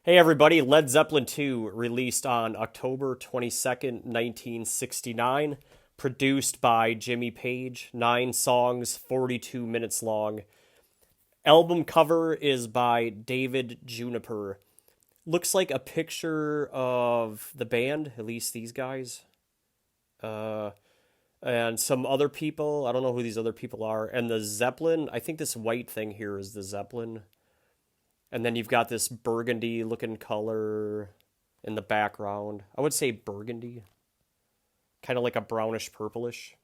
Hey everybody, Led Zeppelin 2 released on October 22nd, 1969, produced by Jimmy Page, 9 songs, 42 minutes long. Album cover is by David Juniper. Looks like a picture of the band, at least these guys. Uh, and some other people. I don't know who these other people are. And the Zeppelin, I think this white thing here is the Zeppelin. And then you've got this burgundy looking color in the background. I would say burgundy, kind of like a brownish purplish.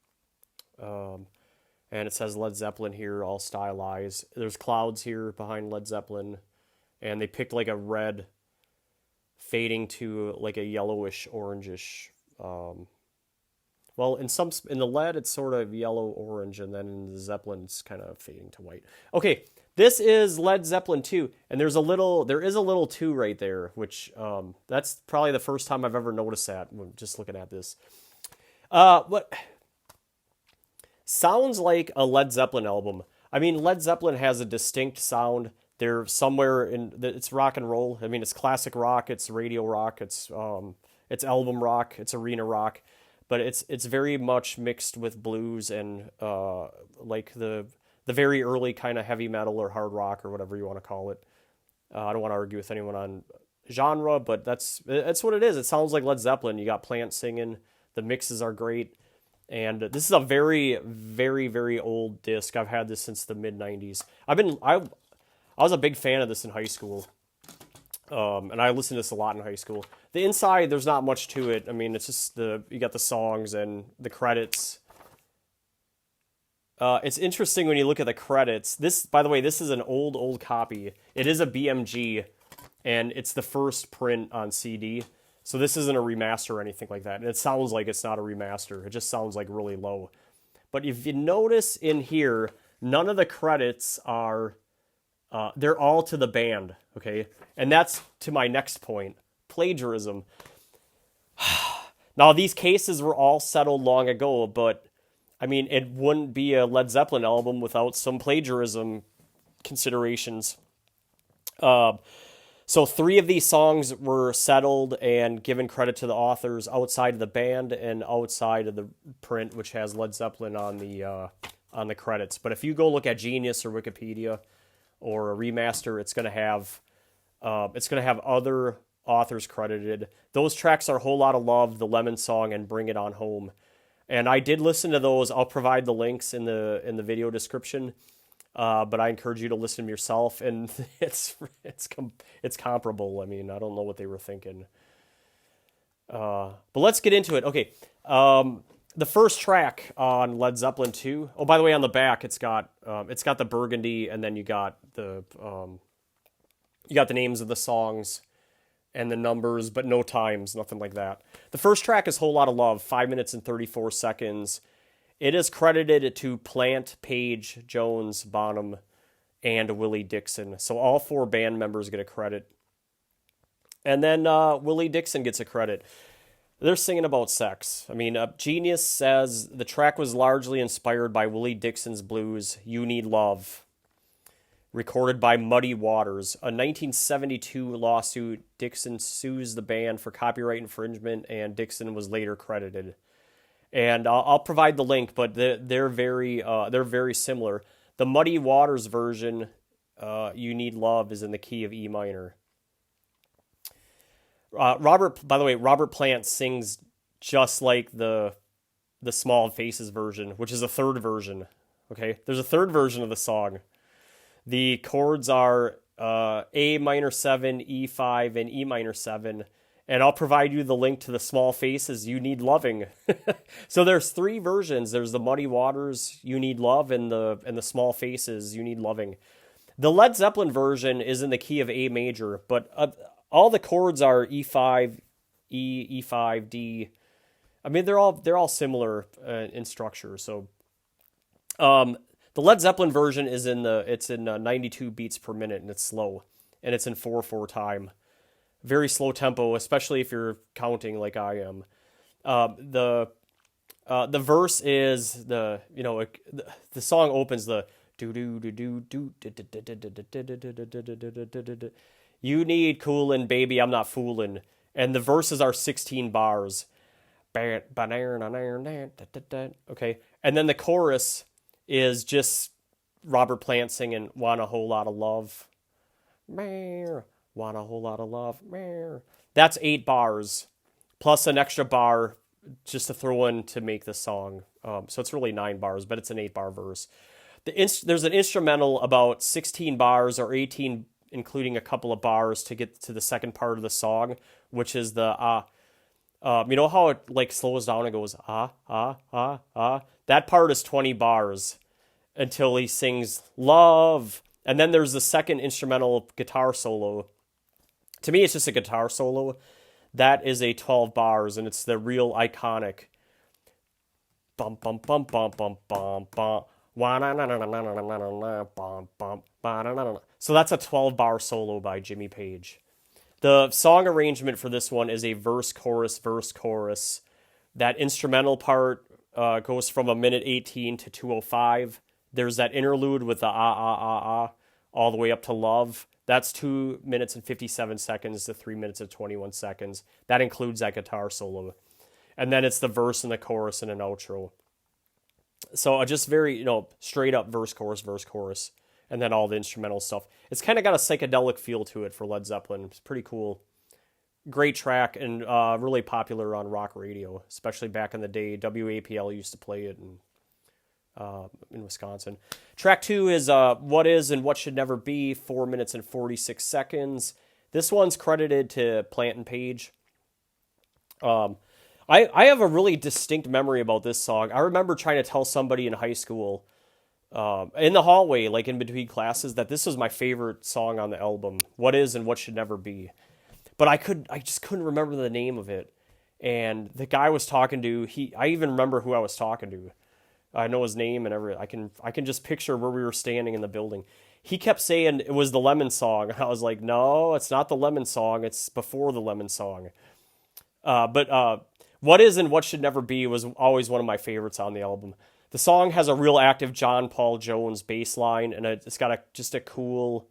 Um, and it says Led Zeppelin here, all stylized. There's clouds here behind Led Zeppelin, and they picked like a red fading to like a yellowish orangish. Well, in the lead it's sort of yellow orange, and then in the Zeppelin it's kind of fading to white. Okay, this is Led Zeppelin 2, and there is a little 2 right there, which that's probably the first time I've ever noticed that when just looking at this. What sounds like a Led Zeppelin album. I mean, Led Zeppelin has a distinct sound. They're somewhere it's rock and roll. I mean, it's classic rock, it's radio rock, it's album rock, it's arena rock, but it's very much mixed with blues and like the very early kind of heavy metal or hard rock or whatever you want to call it. I don't want to argue with anyone on genre, but that's what it is. It sounds like Led Zeppelin. You got Plant singing. The mixes are great. And this is a very, very, very old disc. I've had this since the mid '90s. I was a big fan of this in high school, and I listened to this a lot in high school. The inside, there's not much to it. I mean, it's just you got the songs and the credits. It's interesting when you look at the credits. This, by the way, this is an old copy. It is a BMG, and it's the first print on CD. So this isn't a remaster or anything like that. And it sounds like it's not a remaster. It just sounds like really low. But if you notice in here, none of the credits are, they're all to the band, okay? And that's to my next point, plagiarism. Now, these cases were all settled long ago, but, I mean, it wouldn't be a Led Zeppelin album without some plagiarism considerations. So 3 of these songs were settled and given credit to the authors outside of the band and outside of the print, which has Led Zeppelin on the credits. But if you go look at Genius or Wikipedia or a remaster, it's going to have other authors credited. Those tracks are Whole Lotta Love, The Lemon Song, and Bring It On Home. And I did listen to those. I'll provide the links in the video description. But I encourage you to listen to them yourself, and it's comparable. I mean, I don't know what they were thinking. But let's get into it. Okay, the first track on Led Zeppelin 2. Oh, by the way, on the back it's got the burgundy, and then you got the names of the songs and the numbers, but no times, nothing like that. The first track is Whole Lotta Love, 5 minutes and 34 seconds. It is credited to Plant, Page, Jones, Bonham, and Willie Dixon. So all 4 band members get a credit. And then Willie Dixon gets a credit. They're singing about sex. I mean, Genius says the track was largely inspired by Willie Dixon's blues, You Need Love, recorded by Muddy Waters. A 1972 lawsuit, Dixon sues the band for copyright infringement, and Dixon was later credited. And I'll provide the link, but they're very similar. The Muddy Waters version, "You Need Love," is in the key of E minor. By the way, Robert Plant sings just like the Small Faces version, which is a third version. Okay, there's a third version of the song. The chords are A minor 7, E5, and E minor 7. And I'll provide you the link to the Small Faces, You Need Loving. So there's 3 versions. There's the Muddy Waters, You Need Love, and the Small Faces, You Need Loving. The Led Zeppelin version is in the key of A major, but all the chords are E5, E, E5, D. I mean, they're all similar in structure. So the Led Zeppelin version is in 92 beats per minute, and it's slow, and it's in 4/4 time. Very slow tempo, especially if you're counting like I am. The verse is the song opens the do do do do do. You need coolin', baby, I'm not foolin'. And the verses are 16 bars. Okay. And then the chorus is just Robert Plant singing Want a Whole Lot of Love. Want a whole lot of love. That's 8 bars, plus an extra bar just to throw in to make the song. So it's really 9 bars, but it's an 8-bar verse. There's an instrumental about 16 bars or 18, including a couple of bars to get to the second part of the song, which is the you know how it like slows down and goes That part is 20 bars until he sings love. And then there's the second instrumental guitar solo. To me, it's just a guitar solo. That is a 12 bars, and it's the real iconic bum bum bum bum bum bum bum. So that's a 12-bar solo by Jimmy Page. The song arrangement for this one is a verse, chorus, verse, chorus. That instrumental part goes from 1:18 to 2:05. There's that interlude with the all the way up to love. That's 2 minutes and 57 seconds to 3 minutes and 21 seconds. That includes that guitar solo. And then it's the verse and the chorus and an outro. So just very, straight up verse, chorus, and then all the instrumental stuff. It's kind of got a psychedelic feel to it for Led Zeppelin. It's pretty cool. Great track and really popular on rock radio, especially back in the day. WAPL used to play it in Wisconsin. Track 2 is What Is and What Should Never Be, 4 minutes and 46 seconds. This one's credited to Plant and Page. I have a really distinct memory about this song. I remember trying to tell somebody in high school, in the hallway, like in between classes, that this was my favorite song on the album, What Is and What Should Never Be. But I just couldn't remember the name of it. And the guy I was talking to, I even remember who I was talking to. I know his name and everything. I can just picture where we were standing in the building. He kept saying it was the Lemon Song. And I was like, no, it's not the Lemon Song. It's before the Lemon Song. But What Is and What Should Never Be was always one of my favorites on the album. The song has a real active John Paul Jones bass line, and it's got just a cool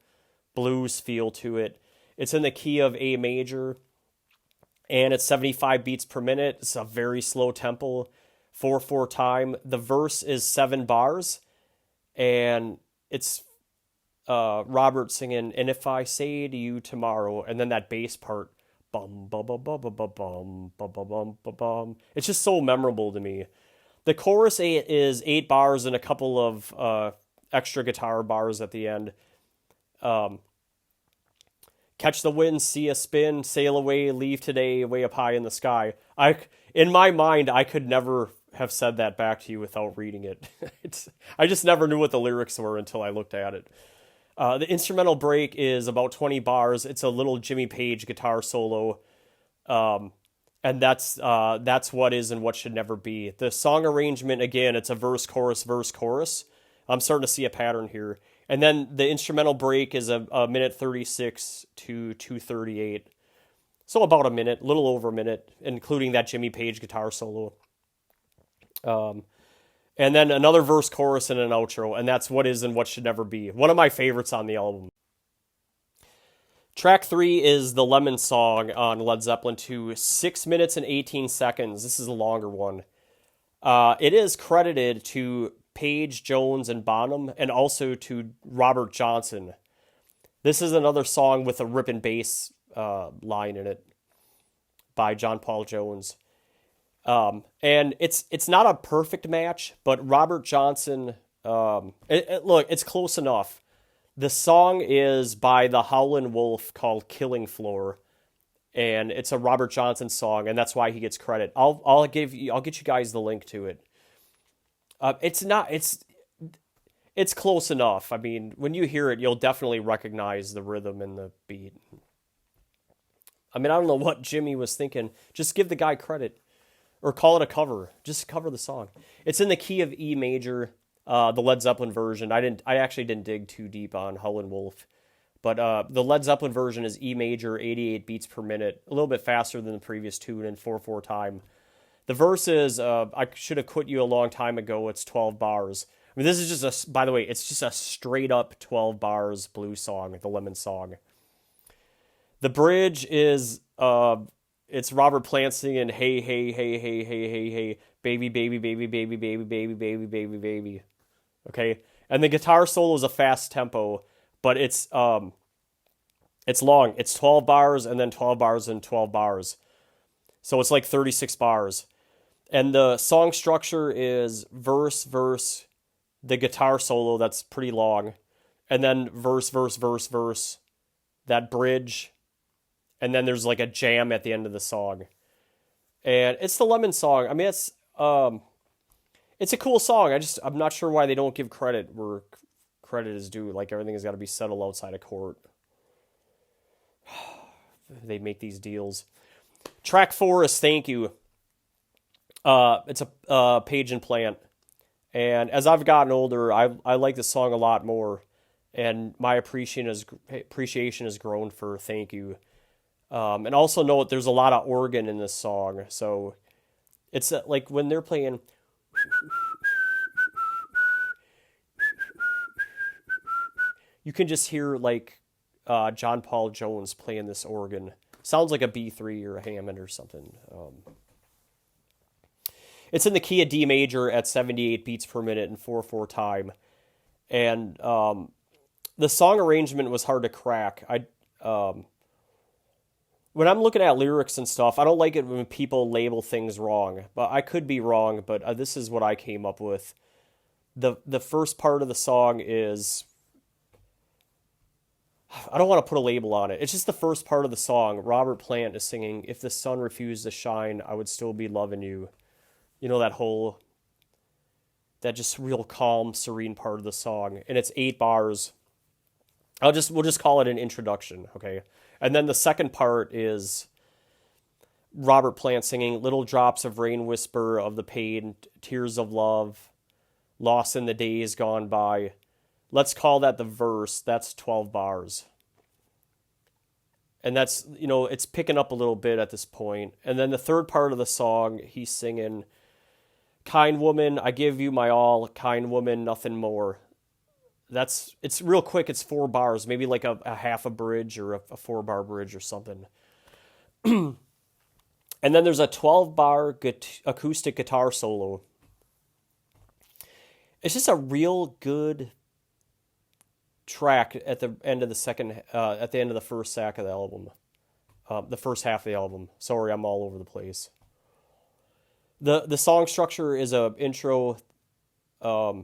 blues feel to it. It's in the key of A major, and it's 75 beats per minute. It's a very slow tempo, 4/4 time. The verse is 7 bars, and it's Robert singing, and if I say to you tomorrow, and then that bass part, bum bum bum bum bum bum bum bum bum bum bum. It's just so memorable to me. The chorus is 8 bars and a couple of extra guitar bars at the end. Catch the wind, see a spin, sail away, leave today, way up high in the sky. In my mind, I could never have said that back to you without reading it. I just never knew what the lyrics were until I looked at it. The instrumental break is about 20 bars. It's a little Jimmy Page guitar solo. And that's What Is and What Should Never Be. The song arrangement, again, it's a verse, chorus. I'm starting to see a pattern here. And then the instrumental break is a minute 36 to 2:38. So about a minute, a little over a minute, including that Jimmy Page guitar solo. And then another verse, chorus, and an outro. And that's What Is and What Should Never Be. One of my favorites on the album. Track 3 is the Lemon Song on Led Zeppelin 2, 6 minutes and 18 seconds. This is a longer one. It is credited to Page, Jones, and Bonham, and also to Robert Johnson. This is another song with a ripping bass line in it by John Paul Jones. And it's not a perfect match, but Robert Johnson, look, it's close enough. The song is by the Howlin' Wolf called Killing Floor, and it's a Robert Johnson song, and that's why he gets credit. I'll get you guys the link to it. It's close enough. I mean, when you hear it, you'll definitely recognize the rhythm and the beat. I mean, I don't know what Jimmy was thinking. Just give the guy credit. Or call it a cover. Just cover the song. It's in the key of E major, the Led Zeppelin version. I actually didn't dig too deep on Howlin' Wolf. But the Led Zeppelin version is E major, 88 beats per minute. A little bit faster than the previous tune in 4/4 time. The verse is, I should have quit you a long time ago. It's 12 bars. I mean, this is by the way, it's just a straight up 12 bars blues song, the Lemon Song. The bridge is it's Robert Plant singing hey hey hey hey hey hey hey baby baby baby baby baby baby baby baby baby. Okay? And the guitar solo is a fast tempo, but it's long. It's 12 bars and then 12 bars and 12 bars. So it's like 36 bars. And the song structure is verse verse the guitar solo that's pretty long, and then verse verse verse verse that bridge, and then there's like a jam at the end of the song. And it's the Lemon song. I mean, it's a cool song. I'm not sure why they don't give credit where credit is due. Like everything has got to be settled outside of court. They make these deals. Track 4 is Thank You. It's a Page and Plant. And as I've gotten older, I like this song a lot more. And my appreciation has grown for Thank You. And also note there's a lot of organ in this song. So it's like when they're playing, you can just hear like John Paul Jones playing this organ. Sounds like a B3 or a Hammond or something. It's in the key of D major at 78 beats per minute and 4/4 time. And the song arrangement was hard to crack. When I'm looking at lyrics and stuff, I don't like it when people label things wrong. But I could be wrong, but this is what I came up with. The first part of the song is, I don't want to put a label on it. It's just the first part of the song. Robert Plant is singing, "If the sun refused to shine, I would still be loving you." You know, that just real calm, serene part of the song. And it's 8 bars. We'll just call it an introduction, okay? And then the second part is Robert Plant singing, "Little drops of rain whisper of the pain, tears of love, lost in the days gone by." Let's call that the verse. That's 12 bars. And that's, it's picking up a little bit at this point. And then the third part of the song, he's singing, "Kind woman, I give you my all. Kind woman, nothing more." It's real quick. It's 4 bars, maybe like a half a bridge or a 4-bar bridge or something. And then there's a 12-bar acoustic guitar solo. It's just a real good track at the end of the first sack of the album, the first half of the album. Sorry, I'm all over the place. The song structure is a intro, the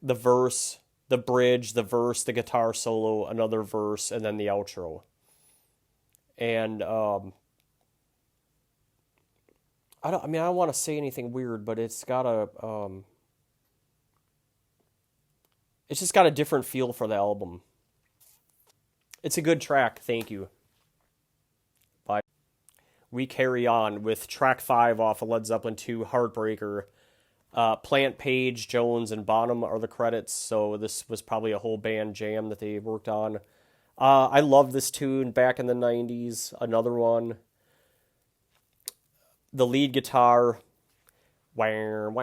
verse, the bridge, the verse, the guitar solo, another verse, and then the outro. And I don't want to say anything weird, but it's got it's just got a different feel for the album. It's a good track. Thank You. Bye. We carry on with track 5 off of Led Zeppelin 2, Heartbreaker. Plant, Page, Jones, and Bonham are the credits, so this was probably a whole band jam that they worked on. I love this tune back in the 90s. Another one. The lead guitar. And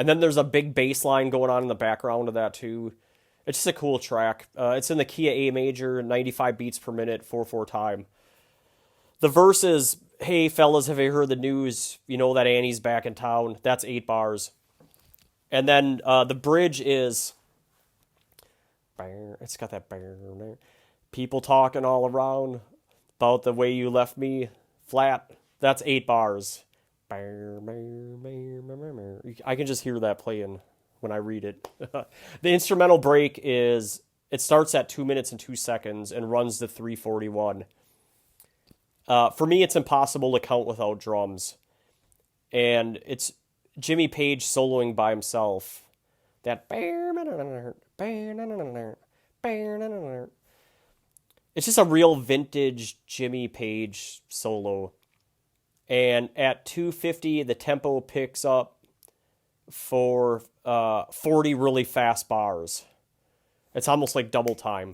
then there's a big bass line going on in the background of that too. It's just a cool track. It's in the key of A major, 95 beats per minute, 4/4 time. The verse is, "Hey fellas, have you heard the news? You know that Annie's back in town." That's 8 bars. And then the bridge is, it's got that, "People talking all around about the way you left me flat." That's 8 bars. I can just hear that playing when I read it. The instrumental break it starts at 2 minutes and 2 seconds and runs to 3:41. For me, it's impossible to count without drums. And it's Jimmy Page soloing by himself. That, it's just a real vintage Jimmy Page solo. And at 2:50, the tempo picks up for 40 really fast bars. It's almost like double time.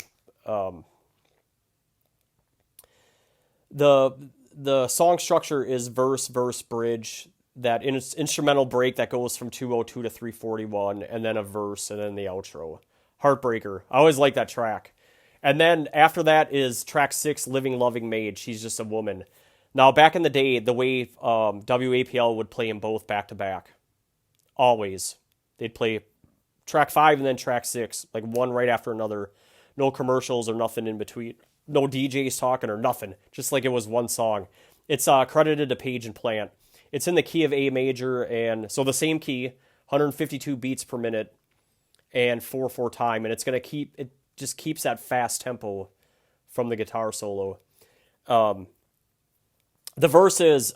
The song structure is verse, verse, bridge. That instrumental break that goes from 2:02 to 3:41, and then a verse, and then the outro. Heartbreaker. I always like that track. And then after that is track 6, Living Loving Maid. She's just a woman. Now, back in the day, the way WAPL would play them both back to back. Always. They'd play track 5 and then track 6, like one right after another. No commercials or nothing in between. No DJs talking or nothing. Just like it was one song. It's credited to Page and Plant. It's in the key of A major, and so the same key, 152 beats per minute, and 4/4 time, and it just keeps that fast tempo from the guitar solo. The verse is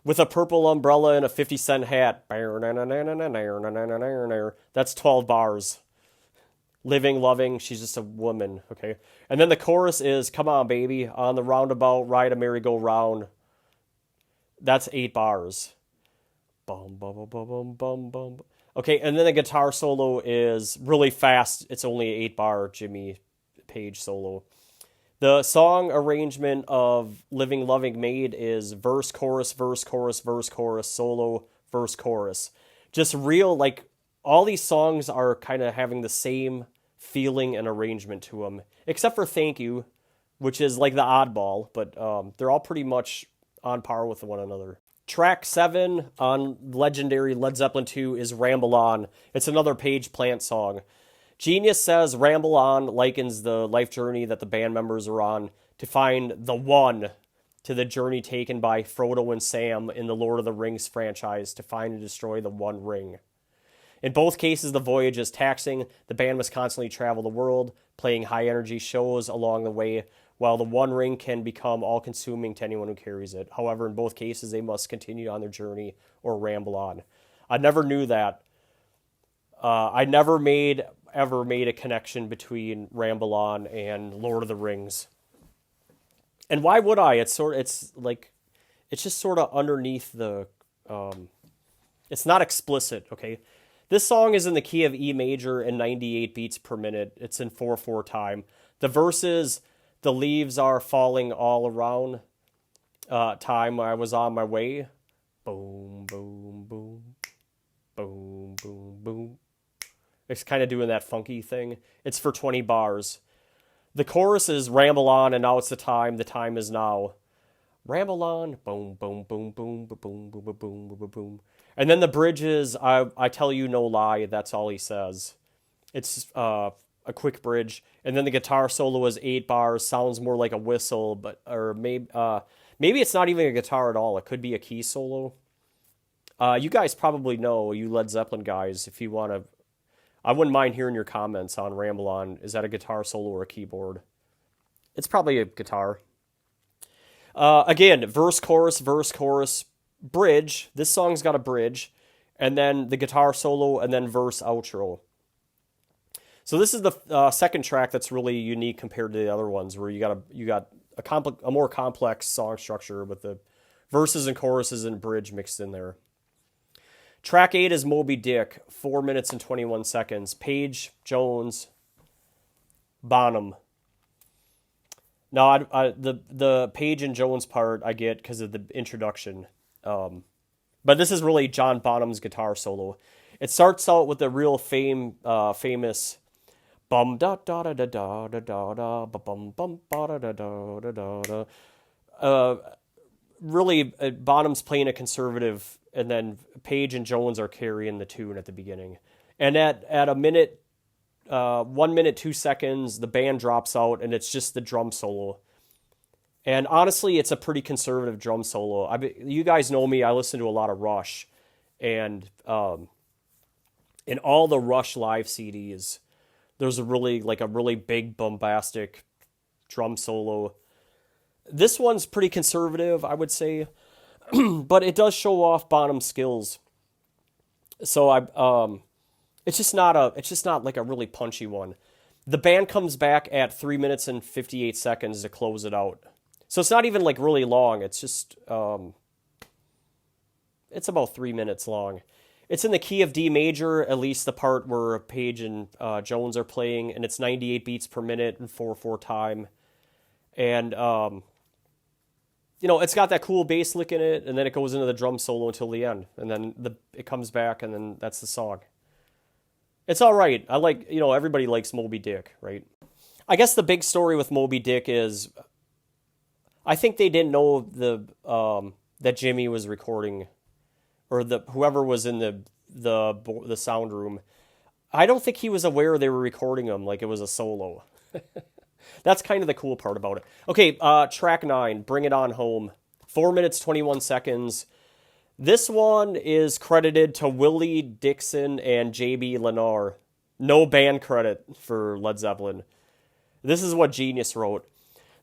with a purple umbrella and a 50-cent hat. That's 12 bars. Living, loving, she's just a woman, okay? And then the chorus is, come on, baby, on the roundabout, ride a merry-go-round. That's 8 bars. Bum, bum, bum, bum, bum, bum. Okay, and then the guitar solo is really fast. It's only an 8-bar Jimmy Page solo. The song arrangement of Living Loving Maid is verse, chorus, verse, chorus, verse, chorus, solo, verse, chorus. Just real, like, all these songs are kind of having the same feeling and arrangement to them, except for Thank You, which is like the oddball, but they're all pretty much on par with one another. Track 7 on legendary Led Zeppelin 2 is Ramble On. It's another Page Plant song. Genius says Ramble On likens the life journey that the band members are on to find the one, to the journey taken by Frodo and Sam in the Lord of the Rings franchise to find and destroy the One Ring. In both cases, the voyage is taxing. The band must constantly travel the world, playing high-energy shows along the way, while the One Ring can become all-consuming to anyone who carries it. However, in both cases, they must continue on their journey or ramble on. I never knew that. I never ever made a connection between Ramble On and Lord of the Rings. And why would I? It's just sort of underneath the. It's not explicit, okay? This song is in the key of E major and 98 beats per minute. It's in 4/4 time. The verses, the leaves are falling all around. Time I was on my way. Boom, boom, boom. Boom, boom, boom. It's kind of doing that funky thing. It's for 20 bars. The chorus is Ramble On, and now it's the time is now. Ramble on, boom, boom, boom, boom, boom, boom, boom, boom, boom, boom. And then the bridge is, I tell you no lie, that's all he says. It's a quick bridge. And then the guitar solo is 8 bars, sounds more like a whistle, or maybe it's not even a guitar at all. It could be a key solo. You guys probably know, you Led Zeppelin guys, if you want to. I wouldn't mind hearing your comments on Ramble On. Is that a guitar solo or a keyboard? It's probably a guitar. Again, verse, chorus, bridge. This song's got a bridge, and then the guitar solo, and then verse, outro. So this is the second track that's really unique compared to the other ones, where you got a more complex song structure with the verses and choruses and bridge mixed in there. Track 8 is Moby Dick, 4 minutes and 21 seconds. Page, Jones, Bonham. Now, the Page and Jones part I get because of the introduction. But this is really John Bonham's guitar solo. It starts out with a real famous bum da da da da da da da da bum bum ba da da da da da. Really, Bonham's playing a conservative, and then Page and Jones are carrying the tune at the beginning. And at a minute, 1 minute, 2 seconds, the band drops out, and it's just the drum solo. And honestly, it's a pretty conservative drum solo. You guys know me, I listen to a lot of Rush. And in all the Rush live CDs, there's a really big, bombastic drum solo. This one's pretty conservative, I would say, but it does show off Bonham's skills. So it's just not like a really punchy one. The band comes back at 3 minutes and 58 seconds to close it out. So it's not even like really long. It's just it's about 3 minutes long. It's in the key of D major, at least the part where Page and Jones are playing, and it's 98 beats per minute and 4/4 time. And it's got that cool bass lick in it, and then it goes into the drum solo until the end, and then it comes back, and then that's the song. It's all right. I like, everybody likes Moby Dick, right? I guess the big story with Moby Dick is I think they didn't know that Jimmy was recording, or the whoever was in the sound room. I don't think he was aware they were recording him like it was a solo. That's kind of the cool part about it. Okay, track 9, Bring It On Home. 4 minutes, 21 seconds. This one is credited to Willie Dixon and J.B. Lenore. No band credit for Led Zeppelin. This is what Genius wrote.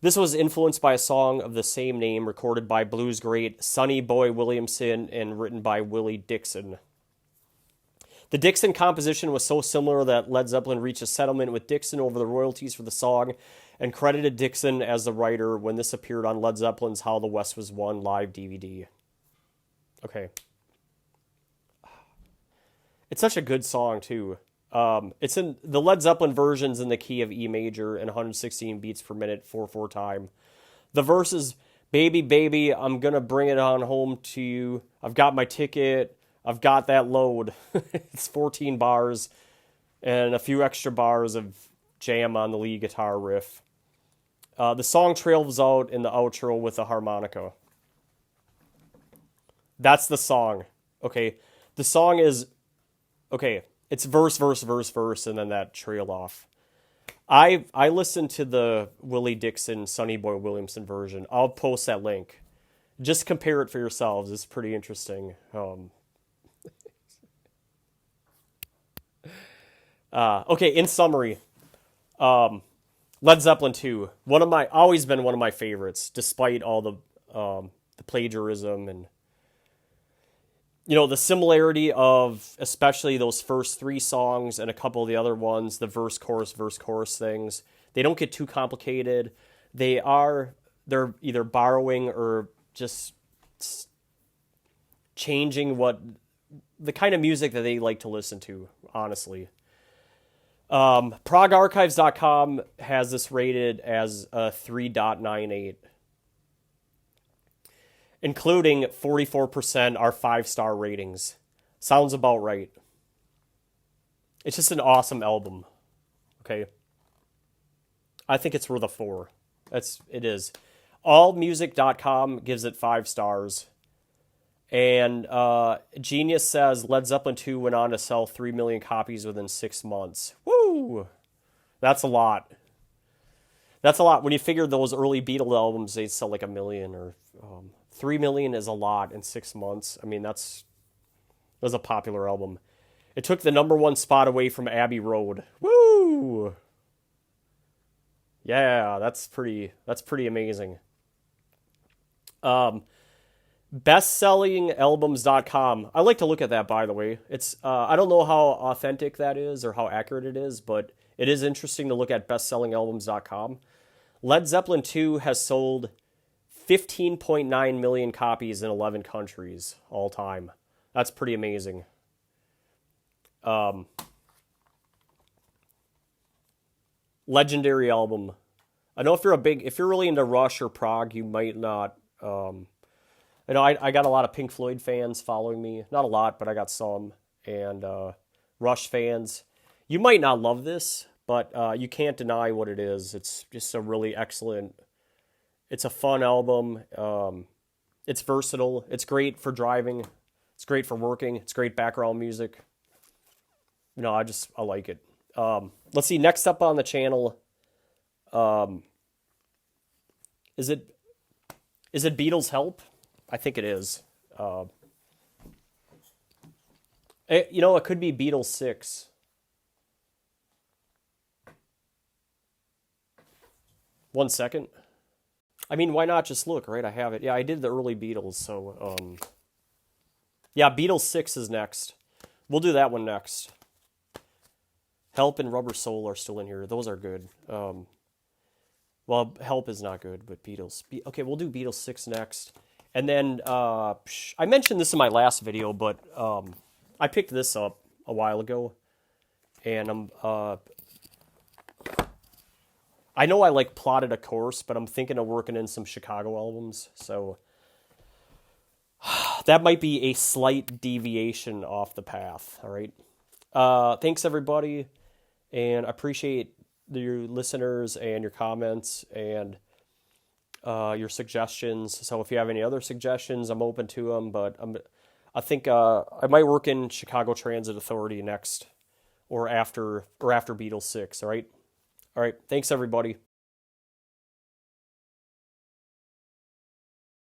This was influenced by a song of the same name recorded by blues great Sonny Boy Williamson and written by Willie Dixon. The Dixon composition was so similar that Led Zeppelin reached a settlement with Dixon over the royalties for the song and credited Dixon as the writer when this appeared on Led Zeppelin's How the West Was Won live DVD. Okay. It's such a good song, too. It's in the Led Zeppelin version's in the key of E major and 116 beats per minute, 4/4 time. The verse is, baby, baby, I'm gonna bring it on home to you. I've got my ticket. I've got that load. It's 14 bars and a few extra bars of jam on the lead guitar riff. The song trails out in the outro with a harmonica. That's the song. Okay. The song is, okay, it's verse, verse, verse, verse, and then that trail off. I listened to the Willie Dixon, Sonny Boy Williamson version. I'll post that link. Just compare it for yourselves. It's pretty interesting. Okay, in summary, Led Zeppelin 2, always been one of my favorites, despite all the plagiarism and, the similarity of especially those first 3 songs and a couple of the other ones, the verse, chorus things. They don't get too complicated. They're either borrowing or just changing the kind of music that they like to listen to, honestly. ProgArchives.com has this rated as a 3.98. Including 44% are 5-star ratings. Sounds about right. It's just an awesome album. Okay. I think it's worth a 4. It is. Allmusic.com gives it 5 stars. And Genius says Led Zeppelin 2 went on to sell 3 million copies within 6 months. Woo! That's a lot. That's a lot. When you figure those early Beatles albums, they'd sell like 1 million or 3 million is a lot in 6 months. I mean, that was a popular album. It took the #1 spot away from Abbey Road. Woo! Yeah, that's pretty amazing. Bestsellingalbums.com. I like to look at that, by the way. It's I don't know how authentic that is or how accurate it is, but it is interesting to look at bestsellingalbums.com. Led Zeppelin 2 has sold 15.9 million copies in 11 countries all time. That's pretty amazing. Legendary album. I know if you're really into Rush or prog, you might not. I got a lot of Pink Floyd fans following me. Not a lot, but I got some. And Rush fans. You might not love this, but you can't deny what it is. It's just a really excellent. It's a fun album. It's versatile. It's great for driving. It's great for working. It's great background music. I like it. Let's see. Next up on the channel, is it Beatles Help? I think it is. It could be Beatles 6. One second. I mean, why not just look, right? I have it. Yeah, I did the early Beatles, so, yeah, Beatles 6 is next. We'll do that one next. Help and Rubber Soul are still in here. Those are good. Well, Help is not good, but Beatles. Okay, we'll do Beatles 6 next. And then, I mentioned this in my last video, but I picked this up a while ago. And I know I plotted a course, but I'm thinking of working in some Chicago albums. So that might be a slight deviation off the path. All right. Thanks, everybody. And I appreciate your listeners and your comments and your suggestions. So if you have any other suggestions, I'm open to them. But I think I might work in Chicago Transit Authority next, or after Beatles 6. All right. All right. Thanks everybody.